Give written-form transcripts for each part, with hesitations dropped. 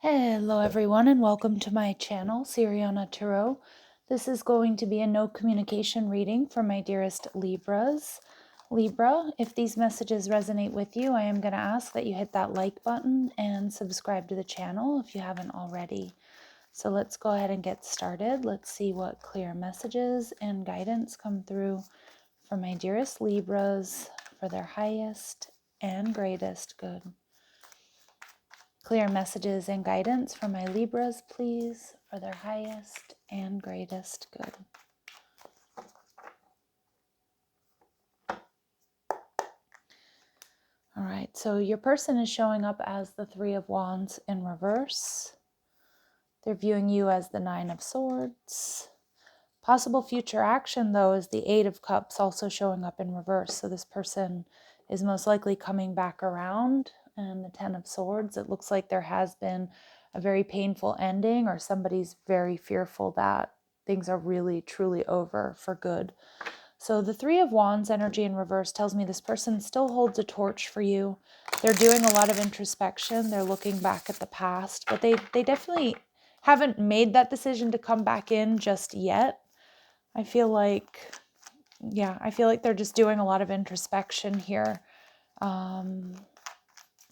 Hello everyone and welcome to my channel, Siriana Tarot. This is going to be a no communication reading for my dearest Libras. Libra, if these messages resonate with you, I am going to ask that you hit that like button and subscribe to the channel if you haven't already. So let's go ahead and get started. Let's see what clear messages and guidance come through for my dearest Libras for their highest and greatest good. Clear messages and guidance for my Libras, please, for their highest and greatest good. All right, so your person is showing up as the Three of Wands in reverse. They're viewing you as the Nine of Swords. Possible future action, though, is the Eight of Cups also showing up in reverse. So this person is most likely coming back around. And the Ten of Swords, it looks like there has been a very painful ending, or somebody's very fearful that things are really, truly over for good. So the Three of Wands energy in reverse tells me this person still holds a torch for you. They're doing a lot of introspection. They're looking back at the past, but they definitely haven't made that decision to come back in just yet. I feel like they're just doing a lot of introspection here.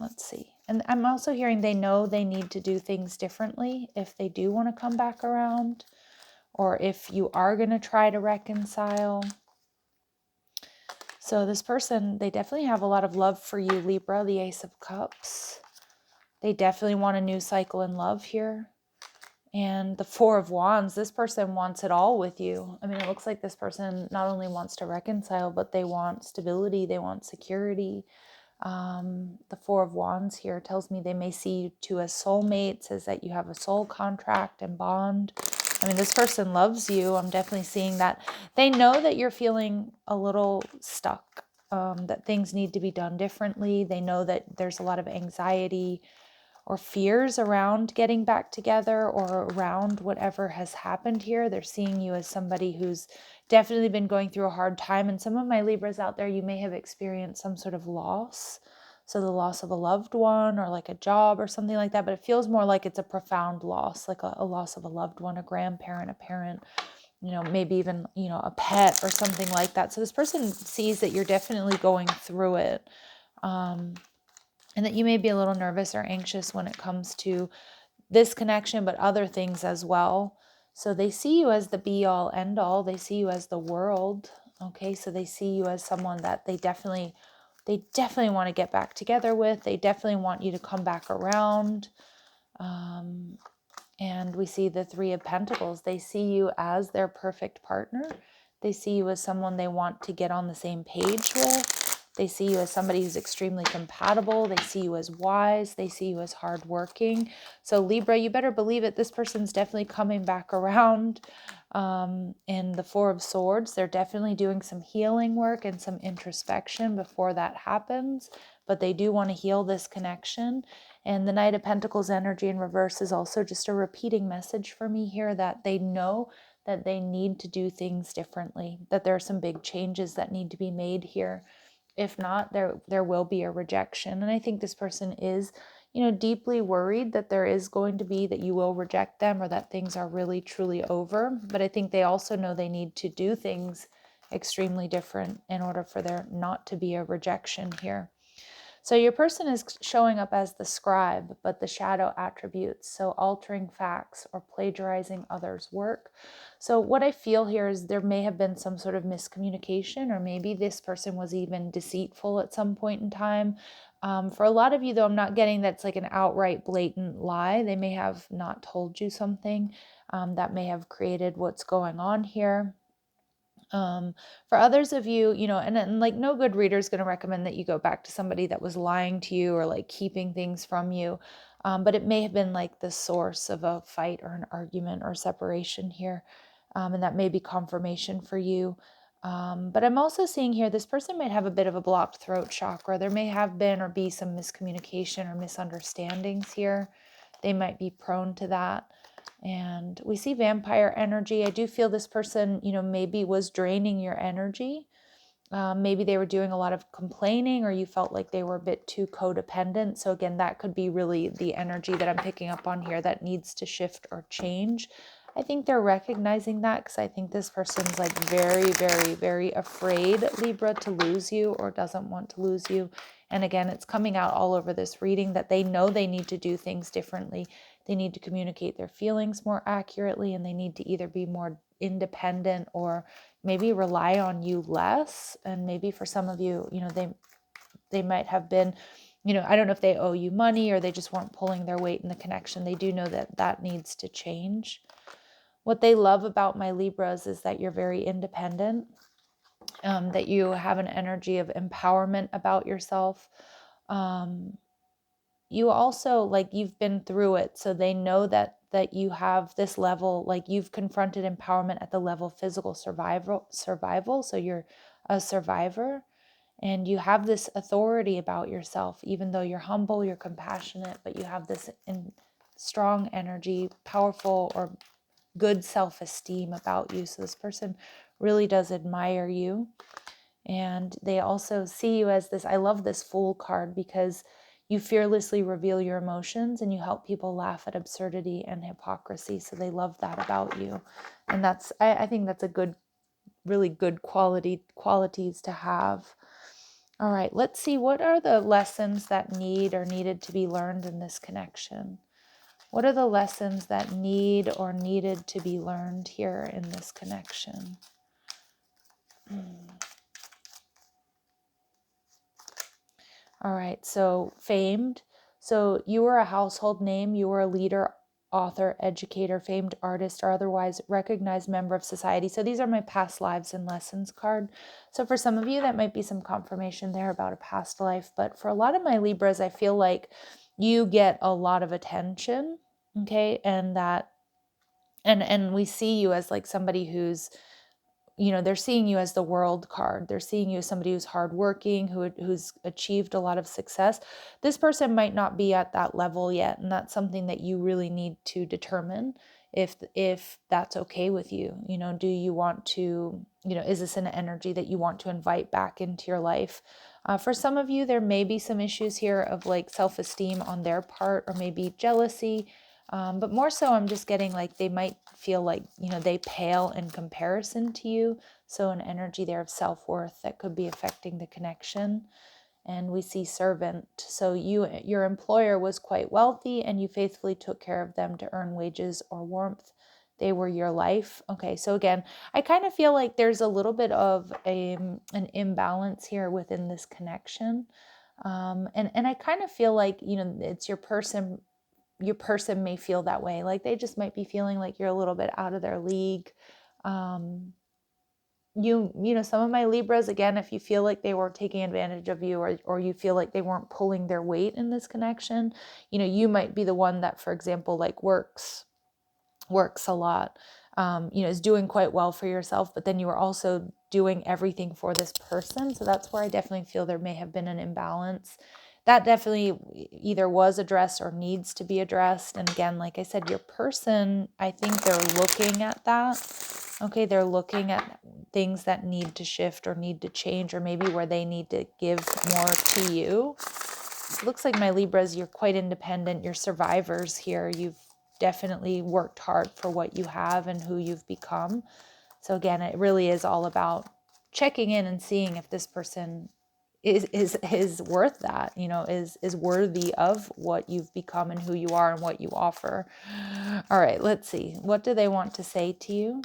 Let's see. And I'm also hearing they know they need to do things differently if they do want to come back around, or if you are going to try to reconcile. So this person, they definitely have a lot of love for you, Libra, the Ace of Cups. They definitely want a new cycle in love here. And the Four of Wands, this person wants it all with you. I mean, it looks like this person not only wants to reconcile, but they want stability, they want security. The Four of Wands here tells me they may see you two as soulmates, says that you have a soul contract and bond. I mean, this person loves you. I'm definitely seeing that. They know that you're feeling a little stuck, that things need to be done differently. They know that there's a lot of anxiety or fears around getting back together or around whatever has happened here. They're seeing you as somebody who's definitely been going through a hard time. And some of my Libras out there, you may have experienced some sort of loss. So the loss of a loved one or like a job or something like that. But it feels more like it's a profound loss, like a loss of a loved one, a grandparent, a parent, maybe even, a pet or something like that. So this person sees that you're definitely going through it. And that you may be a little nervous or anxious when it comes to this connection, but other things as well. So they see you as the be all end all. They see you as the world. Okay, so they see you as someone that they definitely want to get back together with. They definitely want you to come back around. And we see the Three of Pentacles. They see you as their perfect partner. They see you as someone they want to get on the same page with. They see you as somebody who's extremely compatible. They see you as wise. They see you as hardworking. So Libra, you better believe it. This person's definitely coming back around. In the Four of Swords, they're definitely doing some healing work and some introspection before that happens. But they do want to heal this connection. And the Knight of Pentacles energy in reverse is also just a repeating message for me here, that they know that they need to do things differently, that there are some big changes that need to be made here. If not, there will be a rejection. And I think this person is, deeply worried that there is going to be, that you will reject them or that things are really, truly over. But I think they also know they need to do things extremely different in order for there not to be a rejection here. So your person is showing up as the scribe, but the shadow attributes, so altering facts or plagiarizing others' work. So what I feel here is there may have been some sort of miscommunication, or maybe this person was even deceitful at some point in time. For a lot of you, though, I'm not getting that's like an outright blatant lie. They may have not told you something that may have created what's going on here. For others of you, and like no good reader is going to recommend that you go back to somebody that was lying to you or like keeping things from you. But it may have been like the source of a fight or an argument or separation here. And that may be confirmation for you. But I'm also seeing here, this person might have a bit of a blocked throat chakra. There may have been or be some miscommunication or misunderstandings here. They might be prone to that. And we see vampire energy. I do feel this person, maybe was draining your energy. Maybe they were doing a lot of complaining, or you felt like they were a bit too codependent. So again, that could be really the energy that I'm picking up on here that needs to shift or change. I think they're recognizing that, because I think this person's like very, very, very afraid, Libra, to lose you, or doesn't want to lose you. And again, it's coming out all over this reading that they know they need to do things differently. They need to communicate their feelings more accurately, and they need to either be more independent or maybe rely on you less. And maybe for some of you, they might have been, I don't know if they owe you money or they just weren't pulling their weight in the connection. They do know that that needs to change. What they love about my Libras is that you're very independent, that you have an energy of empowerment about yourself. You also, like, you've been through it, so they know that you have this level, like you've confronted empowerment at the level of physical survival. So you're a survivor, and you have this authority about yourself, even though you're humble, you're compassionate, but you have this strong energy, powerful or good self-esteem about you. So this person really does admire you. And they also see you as this, I love this Fool card, because you fearlessly reveal your emotions and you help people laugh at absurdity and hypocrisy. So they love that about you. And that's, I think that's a good, really good qualities to have. All right, let's see, what are the lessons that needed to be learned in this connection? What are the lessons that needed to be learned here in this connection? All right, so famed. So you were a household name. You were a leader, author, educator, famed artist, or otherwise recognized member of society. So these are my past lives and lessons card. So for some of you, that might be some confirmation there about a past life. But for a lot of my Libras, I feel like you get a lot of attention, okay? And that, and we see you as like somebody who's, they're seeing you as the world card. They're seeing you as somebody who's hardworking, who's achieved a lot of success. This person might not be at that level yet, and that's something that you really need to determine if that's okay with you. Do you want to, is this an energy that you want to invite back into your life? For some of you, there may be some issues here of like self-esteem on their part, or maybe jealousy. But more so, I'm just getting like they might feel like, they pale in comparison to you. So an energy there of self-worth that could be affecting the connection. And we see servant. So your employer was quite wealthy and you faithfully took care of them to earn wages or warmth. They were your life. Okay, so again, I kind of feel like there's a little bit of an imbalance here within this connection. And I kind of feel like, it's your person may feel that way. Like they just might be feeling like you're a little bit out of their league. Some of my Libras, again, if you feel like they were taking advantage of you, or you feel like they weren't pulling their weight in this connection, you might be the one that, for example, like works a lot, is doing quite well for yourself, but then you are also doing everything for this person. So that's where I definitely feel there may have been an imbalance. That definitely either was addressed or needs to be addressed. And again, like I said, your person, I think they're looking at that. Okay, they're looking at things that need to shift or need to change, or maybe where they need to give more to you. It looks like my Libras, you're quite independent. You're survivors here. You've definitely worked hard for what you have and who you've become. So again, it really is all about checking in and seeing if this person is worth that, is worthy of what you've become and who you are and what you offer. All right, let's see. What do they want to say to you?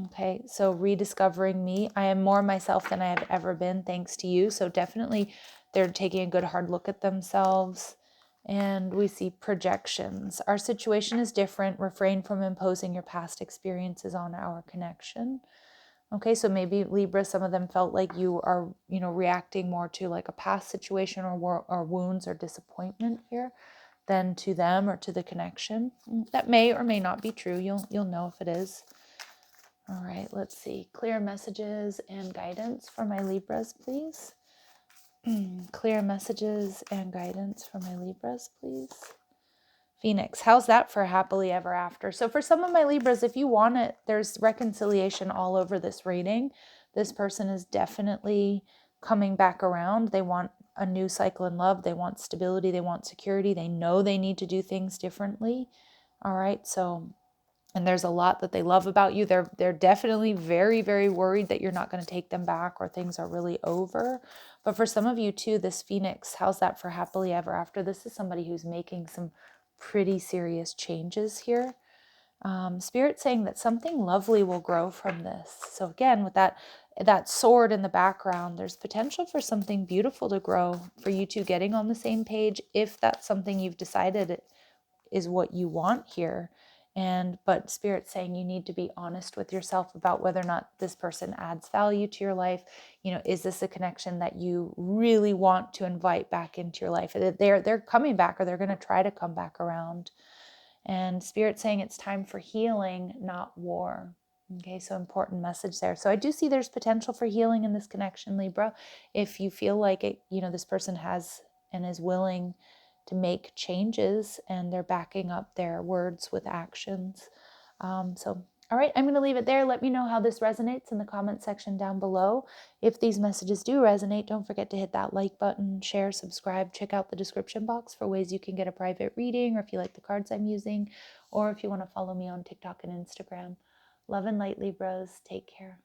Okay, so rediscovering me. I am more myself than I have ever been, thanks to you. So definitely they're taking a good hard look at themselves. And we see projections. Our situation is different. Refrain from imposing your past experiences on our connection. Okay, so maybe Libra, some of them felt like you are, reacting more to like a past situation or wounds or disappointment here than to them or to the connection. That may or may not be true. You'll know if it is. All right, let's see. Clear messages and guidance for my Libras, please. Clear messages and guidance for my Libras, please. Phoenix, how's that for happily ever after? So for some of my Libras, if you want it, there's reconciliation all over this reading. This person is definitely coming back around. They want a new cycle in love. They want stability. They want security. They know they need to do things differently. All right. So, and there's a lot that they love about you. They're definitely very, very worried that you're not going to take them back or things are really over. But for some of you too, this Phoenix, how's that for happily ever after? This is somebody who's making some pretty serious changes here. Spirit saying that something lovely will grow from this. So again, with that sword in the background, there's potential for something beautiful to grow, for you two getting on the same page, if that's something you've decided is what you want here. But Spirit's saying you need to be honest with yourself about whether or not this person adds value to your life. Is this a connection that you really want to invite back into your life? They're coming back, or they're going to try to come back around. And Spirit saying it's time for healing, not war. Okay, so important message there. So I do see there's potential for healing in this connection, Libra. If you feel like it, this person has and is willing to make changes, and they're backing up their words with actions. All right, I'm going to leave it there. Let me know how this resonates in the comment section down below. If these messages do resonate, don't forget to hit that like button, share, subscribe, check out the description box for ways you can get a private reading, or if you like the cards I'm using, or if you want to follow me on TikTok and Instagram. Love and light, Libras. Take care.